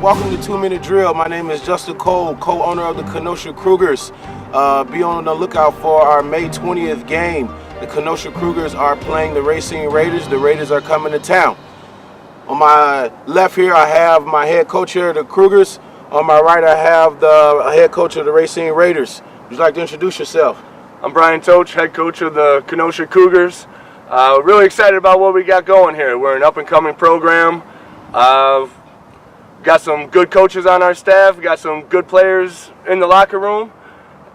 welcome to 2 Minute Drill. My name is Justin Cole, co-owner of the Kenosha Cougars. Be on the lookout for our May 20th game. The Kenosha Cougars are playing the Racine Raiders. The Raiders are coming to town. On my left here, I have my head coach here of the Cougars. On my right, I have the head coach of the Racine Raiders. Would you like to introduce yourself? I'm Brian Toach, head coach of the Kenosha Cougars. Really excited about what we got going here. We're an up-and-coming program. Got some good coaches on our staff. We got some good players in the locker room.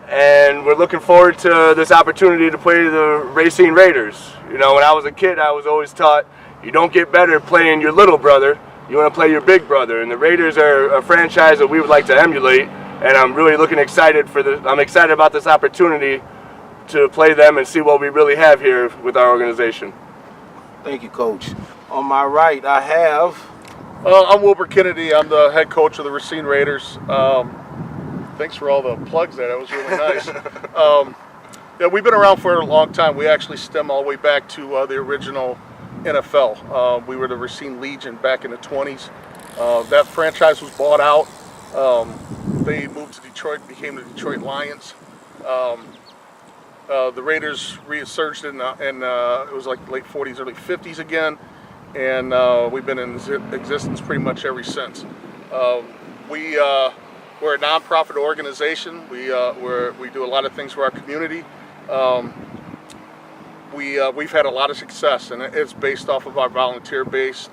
And we're looking forward to this opportunity to play the Racine Raiders. You know, when I was a kid, I was always taught you don't get better playing your little brother. You want to play your big brother. And the Raiders are a franchise that we would like to emulate. And I'm really I'm excited about this opportunity to play them and see what we really have here with our organization. Thank you, Coach. On my right, I have... I'm Wilbur Kennedy. I'm the head coach of the Racine Raiders. Thanks for all the plugs there. That was really nice. Yeah, we've been around for a long time. We actually stem all the way back to the original NFL. We were the Racine Legion back in the 20s. That franchise was bought out. They moved to Detroit, became the Detroit Lions. The Raiders resurged in it was like late 40s, early 50s again, and we've been in existence pretty much ever since. We're a nonprofit organization. We do a lot of things for our community. We've had a lot of success, and it's based off of our volunteer base.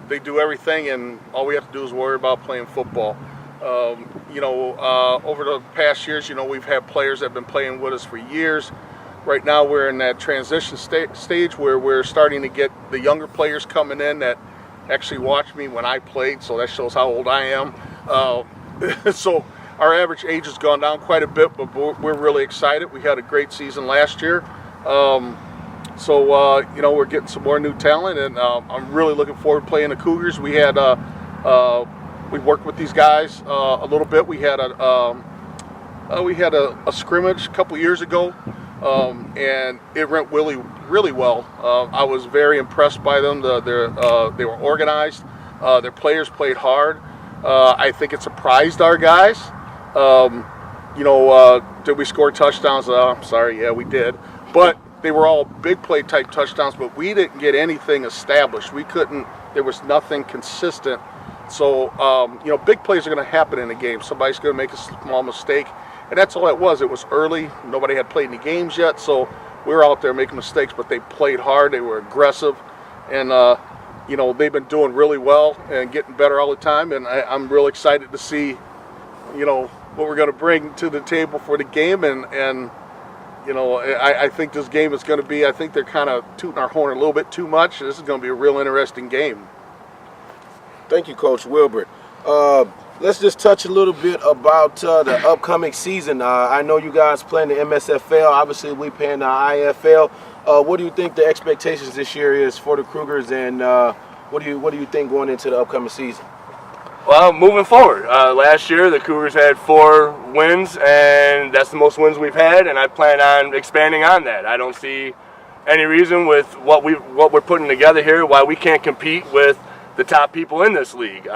They do everything, and all we have to do is worry about playing football. Over the past years, we've had players that have been playing with us for years. Right now, we're in that transition stage where we're starting to get the younger players coming in that actually watched me when I played, so that shows how old I am. So our average age has gone down quite a bit, but we're really excited. We had a great season last year. We're getting some more new talent, and I'm really looking forward to playing the Cougars. We worked with these guys a little bit. We had a scrimmage a couple years ago, and it went really well. I was very impressed by them. They were organized. Their players played hard. I think it surprised our guys. Did we score touchdowns? I'm sorry, yeah, we did. But they were all big play type touchdowns, but we didn't get anything established. There was nothing consistent. So, big plays are going to happen in a game. Somebody's going to make a small mistake, and that's all it was. It was early. Nobody had played any games yet, so we were out there making mistakes, but they played hard. They were aggressive, and, they've been doing really well and getting better all the time, and I'm real excited to see, what we're going to bring to the table for the game, and I think this game is going to be, I think they're kind of tooting our horn a little bit too much. This is going to be a real interesting game. Thank you, Coach Wilbur. Let's just touch a little bit about the upcoming season. I know you guys playing the MSFL. Obviously, we playing the IFL. What do you think the expectations this year is for the Cougars, and what do you think going into the upcoming season? Well, moving forward, last year the Cougars had 4 wins, and that's the most wins we've had, and I plan on expanding on that. I don't see any reason with what we're putting together here why we can't compete with the top people in this league.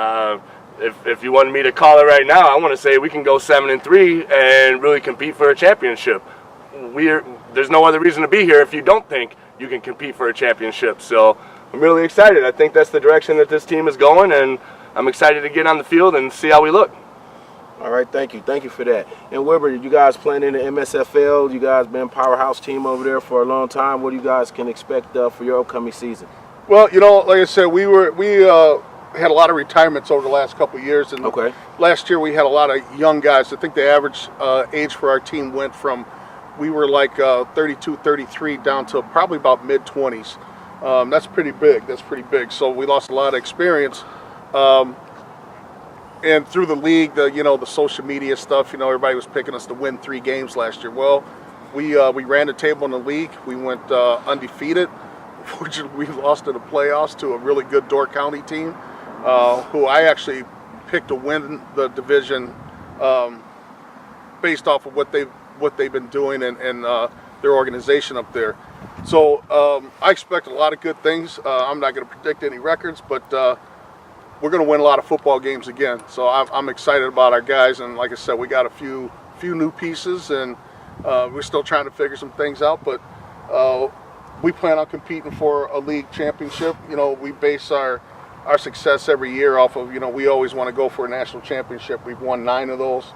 If you wanted me to call it right now, I want to say we can go 7-3 and really compete for a championship. There's no other reason to be here if you don't think you can compete for a championship. So I'm really excited. I think that's the direction that this team is going, and I'm excited to get on the field and see how we look. All right, thank you for that. And Wilbur, you guys playing in the MSFL. You guys been a powerhouse team over there for a long time. What do you guys can expect for your upcoming season? Well, like I said, we had a lot of retirements over the last couple of years, and last year we had a lot of young guys. I think the average age for our team went from, we were like 32, 33 down to probably about mid-20s. That's pretty big. So we lost a lot of experience. And through the league, the social media stuff, everybody was picking us to win 3 games last year. Well, we ran the table in the league. We went undefeated. Unfortunately, we lost in the playoffs to a really good Door County team, who I actually picked to win the division based off of what they've been doing and their organization up there. So I expect a lot of good things. I'm not going to predict any records, but we're going to win a lot of football games again. So I'm excited about our guys, and like I said, we got a few new pieces, and we're still trying to figure some things out. But we plan on competing for a league championship. We base our success every year off of, we always want to go for a national championship. We've won 9 of those.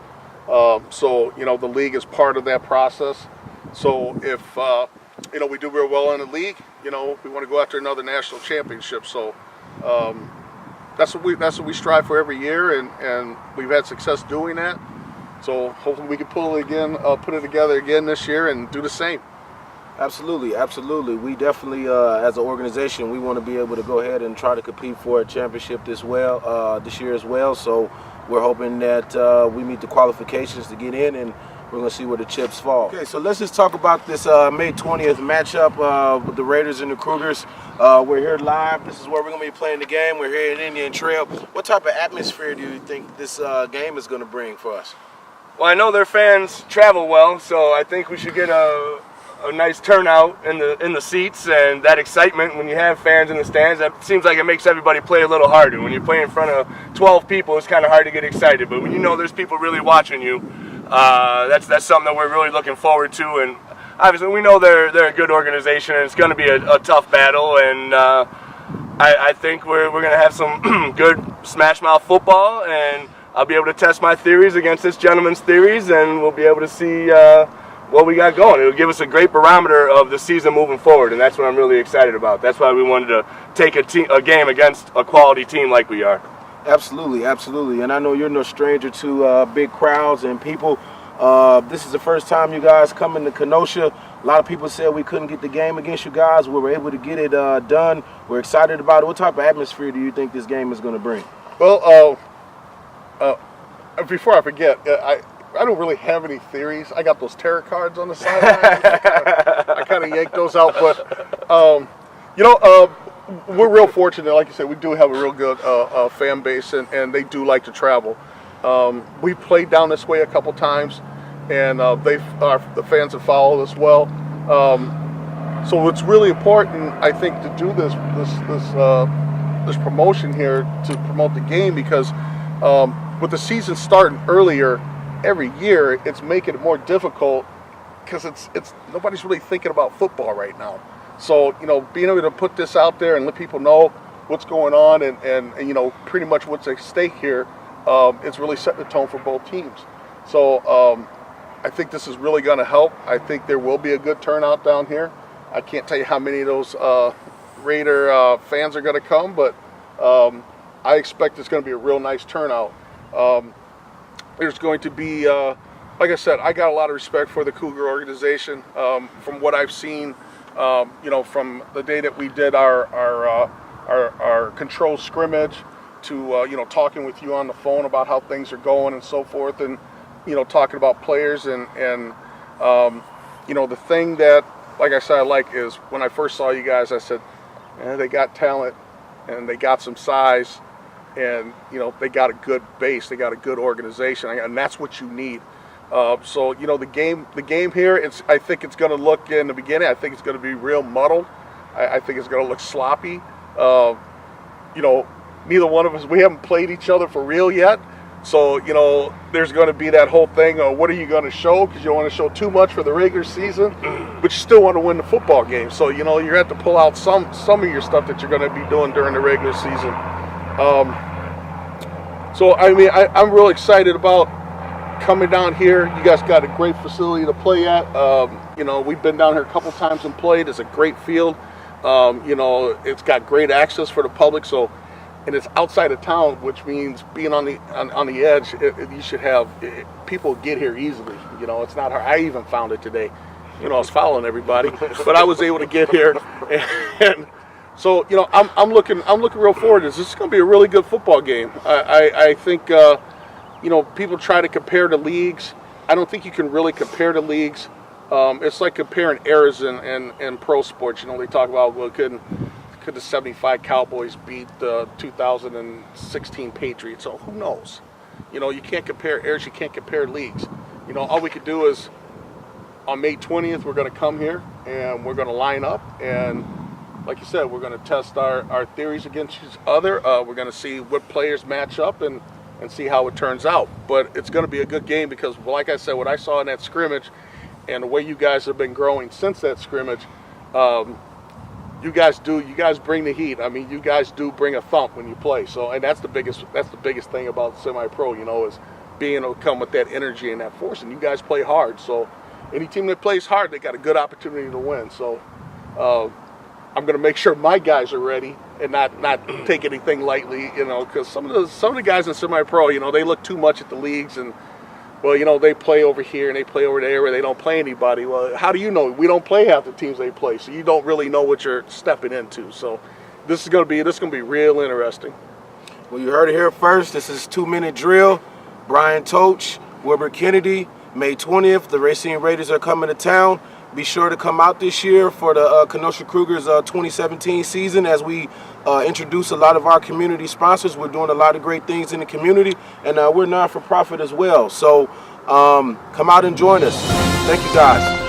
So the league is part of that process. So if we do real well in the league, we want to go after another national championship. So that's what we strive for every year, and we've had success doing that. So hopefully we can put it together again this year and do the same. Absolutely, absolutely. We definitely, as an organization, we want to be able to go ahead and try to compete for a championship this year as well. So we're hoping that we meet the qualifications to get in, and we're going to see where the chips fall. Okay, so let's just talk about this May 20th matchup with the Raiders and the Cougars. We're here live. This is where we're going to be playing the game. We're here at Indian Trail. What type of atmosphere do you think this game is going to bring for us? Well, I know their fans travel well, so I think we should get a nice turnout in the seats, and that excitement when you have fans in the stands. That seems like it makes everybody play a little harder. When you play in front of 12 people, it's kind of hard to get excited. But when you know there's people really watching you, that's something that we're really looking forward to. And obviously, we know they're a good organization, and it's going to be a tough battle. And I think we're going to have some good smash mouth football, and I'll be able to test my theories against this gentleman's theories, and we'll be able to see what we got going. It'll give us a great barometer of the season moving forward, and that's what I'm really excited about. That's why we wanted to take a game against a quality team like we are. Absolutely, absolutely. And I know you're no stranger to big crowds and people. This is the first time you guys come into Kenosha. A lot of people said we couldn't get the game against you guys. We were able to get it done. We're excited about it. What type of atmosphere do you think this game is going to bring? Well, before I forget, I don't really have any theories. I got those tarot cards on the sideline. I kind of yanked those out, but we're real fortunate. Like you said, we do have a real good fan base, and they do like to travel. We played down this way a couple times, and the fans have followed us well. So it's really important, I think, to do this promotion here to promote the game, because with the season starting earlier every year, it's making it more difficult because it's nobody's really thinking about football right now. So being able to put this out there and let people know what's going on and pretty much what's at stake here, it's really setting the tone for both teams. So I think this is really going to help. I think there will be a good turnout down here. I can't tell you how many of those Raider fans are going to come, but I expect it's going to be a real nice turnout. There's going to be, like I said, I got a lot of respect for the Cougar organization. From what I've seen, from the day that we did our control scrimmage to talking with you on the phone about how things are going and so forth, and talking about players and the thing that, like I said, I like is when I first saw you guys, I said, they got talent and they got some size. And they got a good base, they got a good organization, and that's what you need. So the game here, I think it's going to look, in the beginning, I think it's going to be real muddled. I think it's going to look sloppy. Neither one of us, we haven't played each other for real yet. So there's going to be that whole thing of what are you going to show, because you don't want to show too much for the regular season, but you still want to win the football game. So you're going to have to pull out some of your stuff that you're going to be doing during the regular season. So I'm real excited about coming down here. You guys got a great facility to play at. We've been down here a couple times and played. It's a great field. It's got great access for the public. So, and it's outside of town, which means being on the edge. You should have people get here easily. It's not hard. I even found it today. I was following everybody, but I was able to get here and so I'm looking real forward to this. This is going to be a really good football game. I think people try to compare the leagues. I don't think you can really compare the leagues. It's like comparing eras in pro sports. They talk about, well, could the 75 Cowboys beat the 2016 Patriots? So who knows? You can't compare eras. You can't compare leagues. All we could do is on May 20th we're going to come here and we're going to line up and like you said, we're going to test our theories against each other. We're going to see what players match up and see how it turns out. But it's going to be a good game because, like I said, what I saw in that scrimmage and the way you guys have been growing since that scrimmage, you guys bring the heat. I mean, you guys do bring a thump when you play. So, and that's the biggest thing about semi-pro, you know, is being able to come with that energy and that force. And you guys play hard. So, any team that plays hard, they got a good opportunity to win. So, I'm going to make sure my guys are ready and not take anything lightly, you know, because some of the guys in semi-pro, you know, they look too much at the leagues and, well, you know, they play over here and they play over there where they don't play anybody. Well, how do you know? We don't play half the teams they play, so you don't really know what you're stepping into. So this is going to be real interesting. Well, you heard it here first. This is 2-minute drill. Brian Toach, Wilbur Kennedy, May 20th. The Racine Raiders are coming to town. Be sure to come out this year for the Kenosha Cougars 2017 season as we introduce a lot of our community sponsors. We're doing a lot of great things in the community, and we're non-for-profit as well. So come out and join us. Thank you, guys.